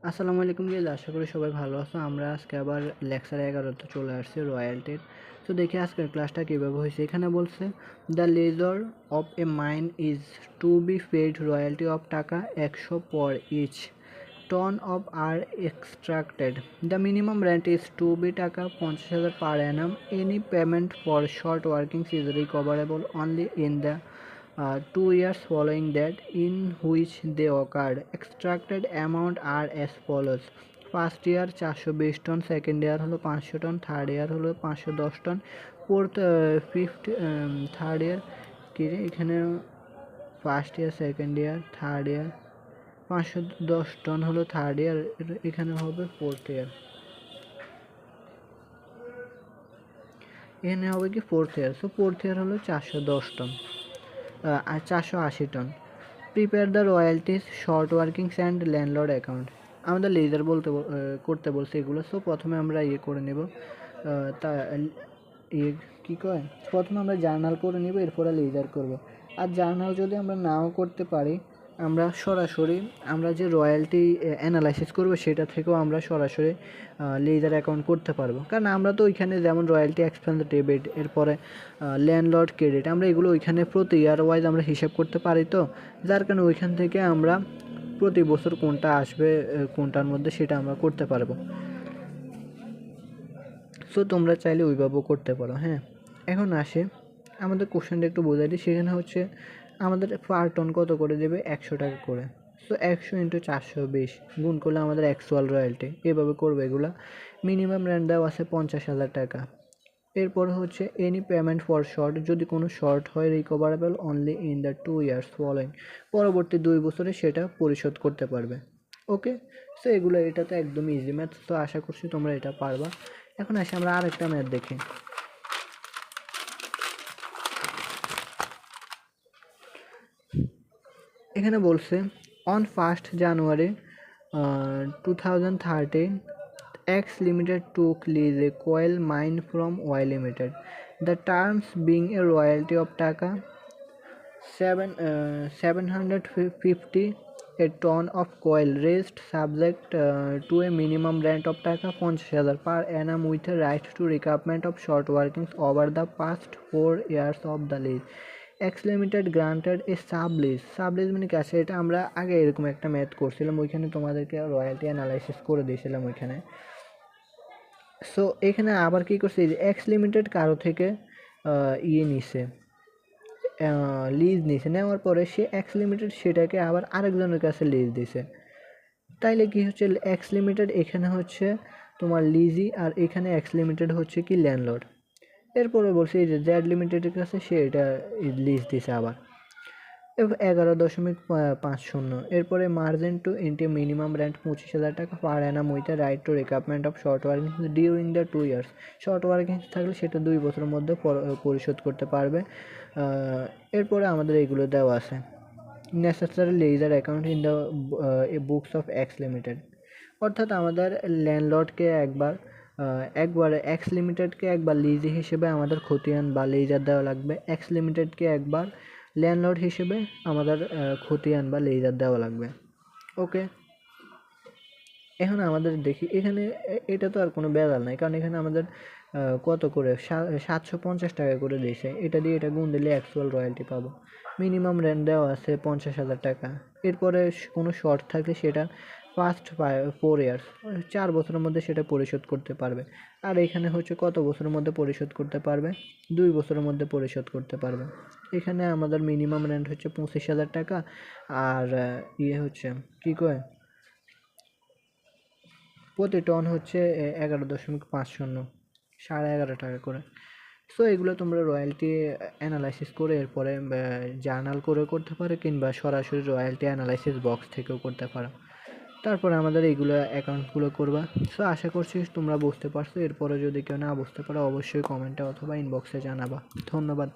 আসসালামু আলাইকুম গাইস, আশা করি সবাই ভালো আছো। আমরা আজকে আবার লেকচার 11তে চলে আসছি রয়্যালটির। তো দেখি আজকের ক্লাসটা কীভাবে হয়েছে। এখানে বলছে the lessor of a mine is to be paid royalty of টাকা 100 per each ton of ore extracted. The minimum rent is to be টাকা 50,000 per annum. Any payment for short workings is recoverable only in the 2 years following that in which they occurred. Extracted amount are as follows: first year 420 ton, second year হলো 500 ton, third year হলো 510 ton, fourth fifth third year কি রে এখানে first year, second year, third year 510 ton হলো third year, এখানে হবে fourth year, এখানে হবে কি fourth year. So fourth year হলো 410 টন আর 480 ton. Prepare the royalties, short workings and landlord account. আমাদের লেজার করতে বলছে এগুলো। সো প্রথমে আমরা করে নেব, তা ইয়ে কী কয়, প্রথমে আমরা জার্নাল করে নেব, এরপরে লেজার করব। আর জার্নাল যদি আমরা নাও করতে পারি, আমরা সরাসরি আমরা যে রয়্যালটি অ্যানালাইসিস করব সেটা থেকেও আমরা সরাসরি লেজার অ্যাকাউন্ট করতে পারবো। কারণ আমরা তো ওইখানে যেমন রয়্যালটি এক্সপেন্স ডেবিট, এরপরে ল্যান্ডলর্ড ক্রেডিট, আমরা এগুলো ওইখানে প্রতি ইয়ার ওয়াইজ আমরা হিসাব করতে পারি। তো যার কারণে ওইখান থেকে আমরা প্রতি বছর কোনটা আসবে কোনটার মধ্যে সেটা আমরা করতে পারবো। সো তোমরা চাইলে ওইভাবেও করতে পারো। হ্যাঁ, এখন আসে আমাদের কোশ্চেনটা একটু বোঝাই দিই। সেখানে হচ্ছে আমাদের পার টন কত করে দেবে, 100 টাকা করে। সো 100 × 420 গুণ করলে আমাদের অ্যাকচুয়াল রয়্যালটি এভাবে করবে এগুলা। মিনিমাম রেন্ট দেওয়া আছে 50,000 টাকা। এরপর হচ্ছে এনি পেমেন্ট ফর শর্ট, যদি কোনো শর্ট হয় recoverable only in the 2 years following, পরবর্তী 2 বছরে সেটা পরিশোধ করতে পারবে। ওকে, সো এগুলো এটা তো একদম ইজি ম্যাথ। তো আশা করছি তোমরা এটা পারবা। এখন আসি আমরা আরেকটা ম্যাথ দেখি। এখানে বলছে on 1st January 2013 X Limited took lease a coal mine from Y Limited. The terms being a royalty of টাকা 750 a ton of coal raised subject to a minimum rent of টাকা 50,000 per annum with a right to recoupment of short workings over the past 4 years of the lease. X limited granted a sublease. Sublease মানে কি আছে, এটা আমরা আগে এরকম একটা math করছিলাম, ওইখানে তোমাদেরকে রয়্যালটি অ্যানালাইসিস করে দিয়েছিলাম ওইখানে। সো এখানে আবার কি করছে, এক্স লিমিটেড কারো থেকে নিছে, লিজ নিছে, নেওয়ার পরে সে এক্স লিমিটেড সেটাকে আবার আরেকজনের কাছে লিজ দিছে। তাইলে কি হচ্ছে, এক্স লিমিটেড এখানে হচ্ছে তোমার লিজি, আর এখানে এক্স লিমিটেড হচ্ছে কি ল্যান্ডলর্ড। এরপরে বলছে এই যে জেড লিমিটেডের কাছে সে এটা লিজ দিছে আবার 11.50। এরপরে margin to into minimum rent 25,000 টাকা per annum with right to recoupment of short working during the 2 years। Short working থাকলে সেটা 2 বছরের মধ্যে পরিশোধ করতে পারবে। এরপরে আমাদের এইগুলো দেওয়া আছে necessary laser account in the books of x limited. অর্থাৎ আমাদের ল্যান্ডলর্ডকে একবার এক্স লিমিটেডকে একবার লিজ হিসেবে আমাদের খতিয়ান বা লেজার দেওয়া লাগবে, এক্স লিমিটেডকে একবার ল্যান্ডলর্ড হিসেবে আমাদের খতিয়ান বা লেজার দেওয়া লাগবে। ওকে, এখন আমাদের দেখি এখানে এটা তো আর কোনো বেজাল নাই, কারণ এখানে আমাদের কত করে 750 টাকা করে দিয়েছে, এটা দিয়ে এটা গুণ দিলে অ্যাকচুয়াল রয়্যালটি পাবো। মিনিমাম রেন্ট দেওয়া আছে 50,000 টাকা। এরপরে কোনো শর্ট থাকলে সেটা ফার্স্ট 4 years 4 বছরের মধ্যে সেটা পরিশোধ করতে পারবে। আর এখানে হচ্ছে কত বছরের মধ্যে পরিশোধ করতে পারবে, 2 বছরের মধ্যে পরিশোধ করতে পারবে। এখানে আমাদের মিনিমাম রেন্ট হচ্ছে 25,000 টাকা, আর হচ্ছে কী কয় প্রতি টন হচ্ছে 11.50, 11.5 টাকা করে। সো এগুলো তোমরা রয়্যালটি অ্যানালাইসিস করে এরপরে জার্নাল করে করতে পারো, কিংবা সরাসরি রয়্যালটি অ্যানালাইসিস বক্স থেকেও করতে পারো। তারপরে আমাদের এইগুলো অ্যাকাউন্টগুলো করবা। সো আশা করছি তোমরা বুঝতে পারছো। এরপরে যদি কেউ না বুঝতে পারো অবশ্যই কমেন্টে অথবা ইনবক্সে জানাবা। ধন্যবাদ।